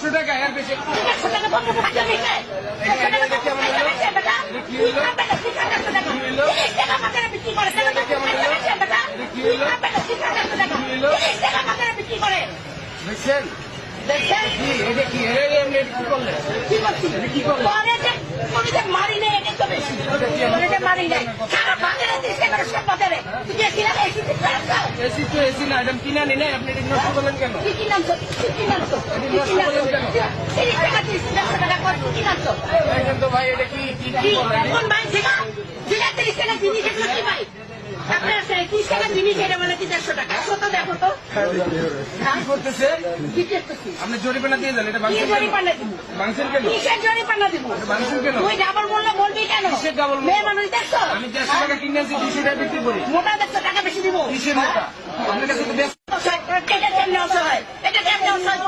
100 টাকা এর বেশি 100 টাকা বন্ধ করতে হবে বিক্রি করে বিক্রি করে দেখছেন দেখছেন কি এটা কি এমনি কি করলে কি করছি কি করলে মারি নেই এটা তো বেশি মারি নেই সারা বাজারে দিচ্ছে সব বাজারে তুই গেছিলাম এসি তো এসি না এটা কিনা নি না আপনি এটা নষ্ট করলেন কেন কি নামছো দেখেন তো ভাই এটা কি কি কি করলেন কোন ভাই ছিলা 30 টাকা জিনিস এগুলো কি ভাই আপনার 30 টাকা জিনিস এটা মানে 150 টাকা কত দেখো তো কি করতেছে কি করতেছি আপনি জরিমানা দিয়ে দেন এটা কি বাংসেন জরিমানা দিব বাংসেন কেন কিসের জরিমানা দিব বাংসেন কেন তুই ডাবল বলবি কেন কিসের ডাবল বলবো? মেয়ে মানুষ দেখছো আমি 150 টাকা কিনে আনছি 200 টাকা বিক্রি করি মোটা দেখছো টাকা বেশি দিব কিসের মোটা আপনার কাছে তো বেশ এটা কেমনে অসহায় এটা কেমনে অসহায়